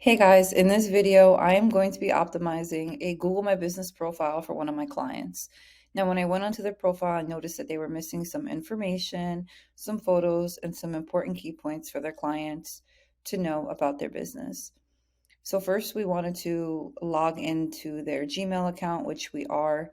Hey guys, in this video, I am going to be optimizing a Google My Business profile for one of my clients. Now, when I went onto their profile, I noticed that they were missing some information, some photos, and some important key points for their clients to know about their business. So first, we wanted to log into their Gmail account, which we are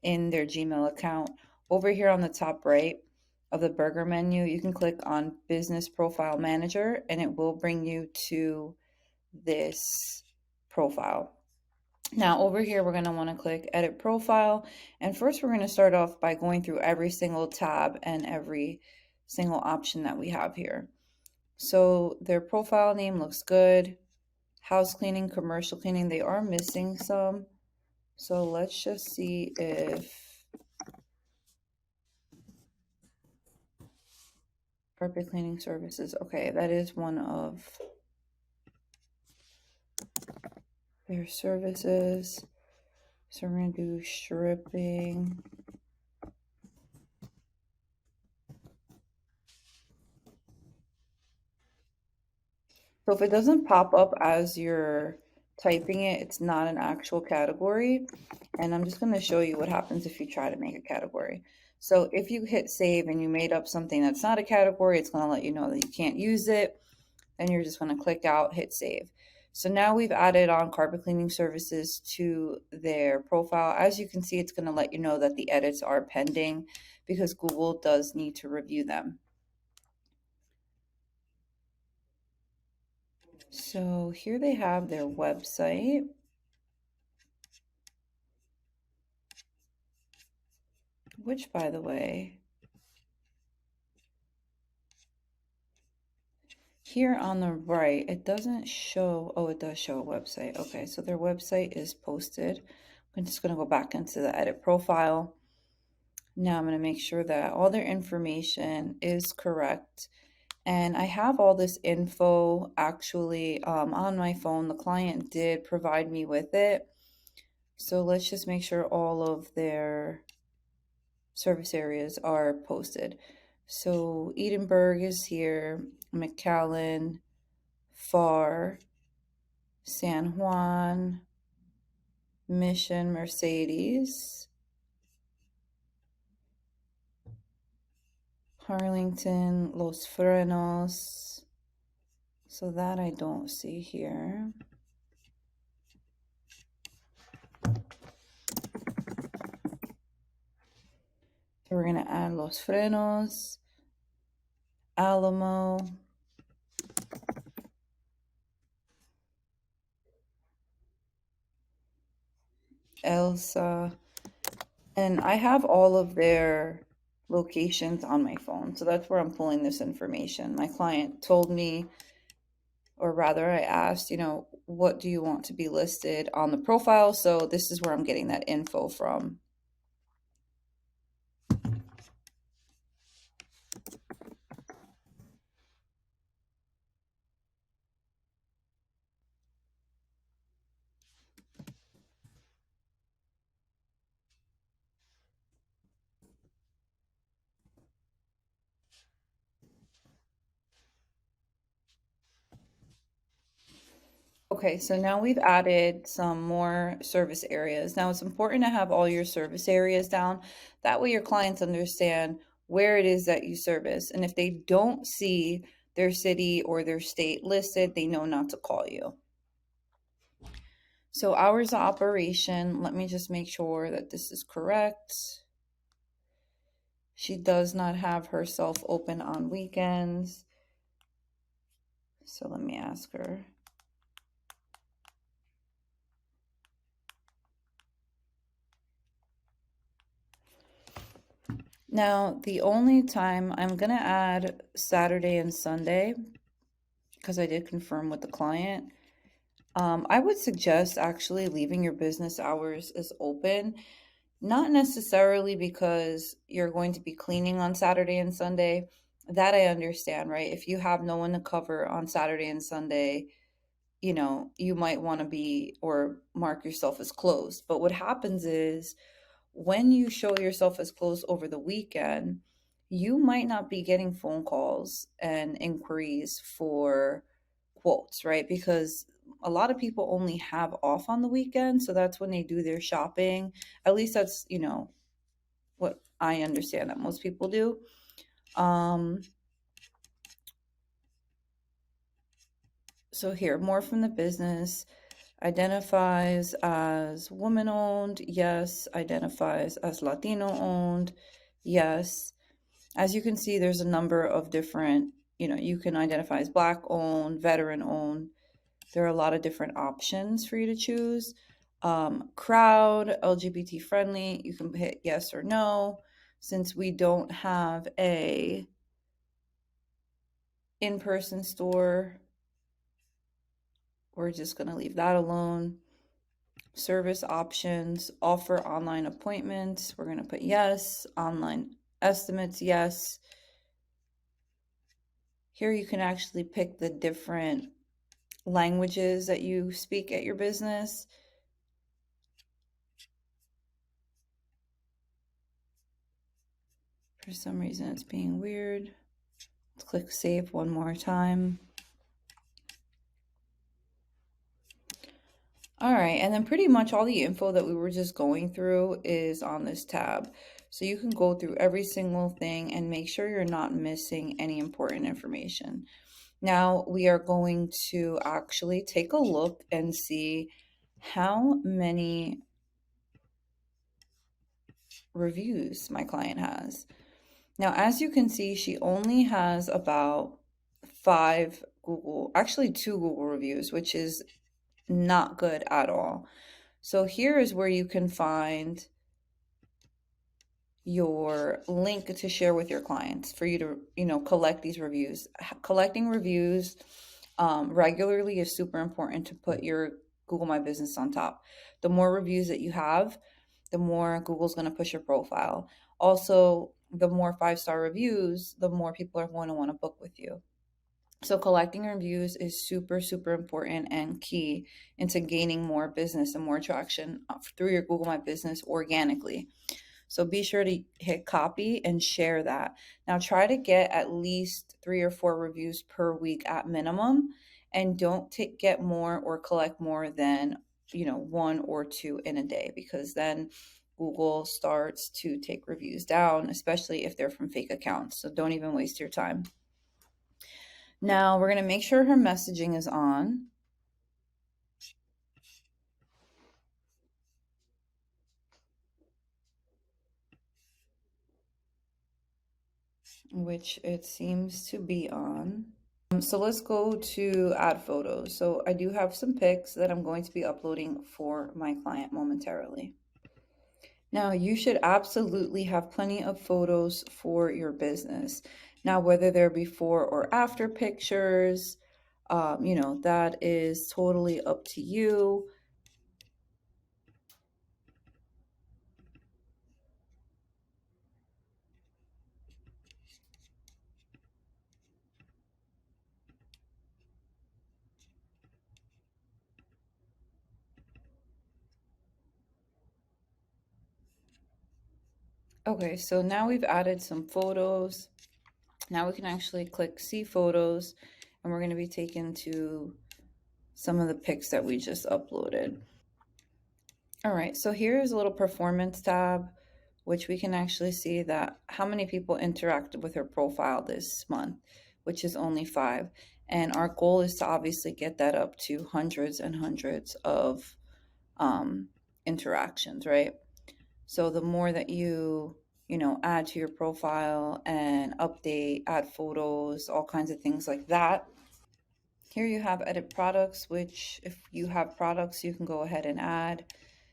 in their Gmail account. Over here on the top right of the burger menu, you can click on Business Profile Manager, and it will bring you to this profile. Now over here, we're going to want to click edit profile. And first we're going to start off by going through every single tab and every single option that we have here. So their profile name looks good. House cleaning, commercial cleaning, they are missing some. So let's just see if carpet cleaning services. Okay, that is one of their services. So we're going to do stripping. So if it doesn't pop up as you're typing it, it's not an actual category. And I'm just going to show you what happens if you try to make a category. So if you hit save and you made up something that's not a category, it's going to let you know that you can't use it. Then you're just going to click out, hit save. So now we've added on carpet cleaning services to their profile. As you can see, it's going to let you know that the edits are pending because Google does need to review them. So here they have their website. Which, by the way, here on the right, it doesn't show, oh, it does show a website. Okay, so their website is posted. I'm just going to go back into the edit profile. Now I'm going to make sure that all their information is correct. And I have all this info actually on my phone. The client did provide me with it. So let's just make sure all of their service areas are posted. So Edinburgh is here, McAllen, Far, San Juan, Mission, Mercedes, Harlington, Los Frenos. So that I don't see here. So we're going to add Los Frenos, Alamo, Elsa, and I have all of their locations on my phone. So that's where I'm pulling this information. My client told me, or rather I asked, what do you want to be listed on the profile? So this is where I'm getting that info from. Okay, so now we've added some more service areas. Now it's important to have all your service areas down. That way your clients understand where it is that you service. And if they don't see their city or their state listed, they know not to call you. So hours of operation, let me just make sure that this is correct. She does not have herself open on weekends. So let me ask her. Now, the only time I'm going to add Saturday and Sunday, because I did confirm with the client, I would suggest actually leaving your business hours as open, not necessarily because you're going to be cleaning on Saturday and Sunday. That I understand, right? If you have no one to cover on Saturday and Sunday, you might want to be or mark yourself as closed. But what happens is when you show yourself as closed over the weekend, you might not be getting phone calls and inquiries for quotes, right? Because a lot of people only have off on the weekend, so that's when they do their shopping. At least that's, what I understand that most people do. So here, more from the business. Identifies as woman owned, yes. Identifies as Latino owned, yes. As you can see, there's a number of different, you can identify as Black owned, veteran owned. There are a lot of different options for you to choose. Crowd, LGBT friendly, you can hit yes or no. Since we don't have a in-person store, we're just going to leave that alone. Service options, offer online appointments, we're going to put yes. Online estimates, yes. Here you can actually pick the different languages that you speak at your business. For some reason it's being weird. Let's click save one more time. All right, and then pretty much all the info that we were just going through is on this tab. So you can go through every single thing and make sure you're not missing any important information. Now we are going to actually take a look and see how many reviews my client has. Now, as you can see, she only has about 2 Google reviews, which is not good at all. So here is where you can find your link to share with your clients for you to, collect these reviews. Collecting reviews regularly is super important to put your Google My Business on top. The more reviews that you have, the more Google's going to push your profile. Also, the more 5-star reviews, the more people are going to want to book with you. So collecting reviews is super, super important and key into gaining more business and more traction through your Google My Business organically. So be sure to hit copy and share that. Now try to get at least 3 or 4 reviews per week at minimum, and don't get more or collect more than 1 or 2 in a day, because then Google starts to take reviews down, especially if they're from fake accounts. So don't even waste your time. Now we're going to make sure her messaging is on. Which it seems to be on. So let's go to add photos. So I do have some pics that I'm going to be uploading for my client momentarily. Now you should absolutely have plenty of photos for your business. Now, whether they're before or after pictures, that is totally up to you. Okay, so now we've added some photos. Now we can actually click see photos, and we're going to be taken to some of the pics that we just uploaded. All right, so here's a little performance tab, which we can actually see that how many people interacted with her profile this month, which is only 5. And our goal is to obviously get that up to hundreds and hundreds of interactions, right? So the more that you add to your profile and update, add photos, all kinds of things like that. Here you have edit products, which if you have products, you can go ahead and add.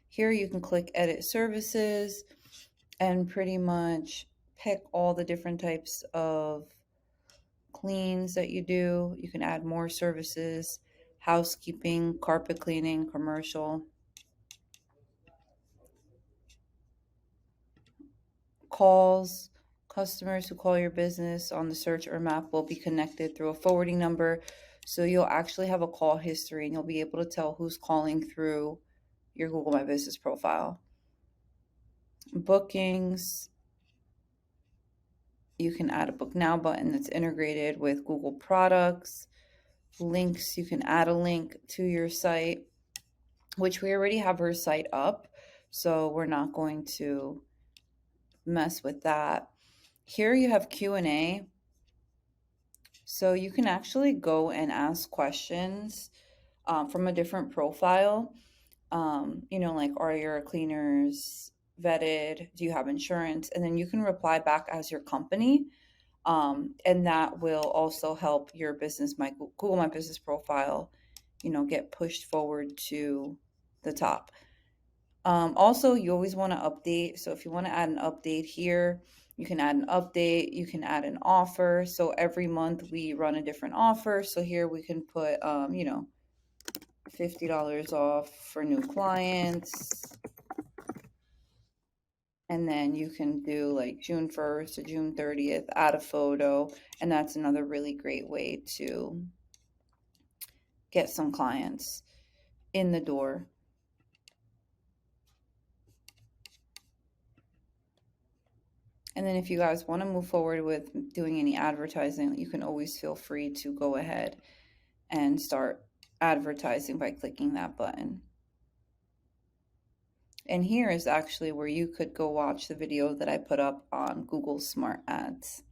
Here you can click edit services and pretty much pick all the different types of cleans that you do. You can add more services, housekeeping, carpet cleaning, commercial. Calls, customers who call your business on the search or map will be connected through a forwarding number. So you'll actually have a call history and you'll be able to tell who's calling through your Google My Business profile. Bookings, you can add a book now button that's integrated with Google products. links. You can add a link to your site, which we already have her site up, so we're not going to mess with that. Here you have Q&A. So you can actually go and ask questions from a different profile. Like, are your cleaners vetted? Do you have insurance? And then you can reply back as your company. And that will also help your business, Google My Business profile, get pushed forward to the top. Also, you always want to update. So if you want to add an update here, you can add an update. You can add an offer. So every month we run a different offer. So here we can put, $50 off for new clients. And then you can do like June 1st to June 30th, add a photo. And that's another really great way to get some clients in the door. And then if you guys want to move forward with doing any advertising, you can always feel free to go ahead and start advertising by clicking that button. And here is actually where you could go watch the video that I put up on Google Smart Ads.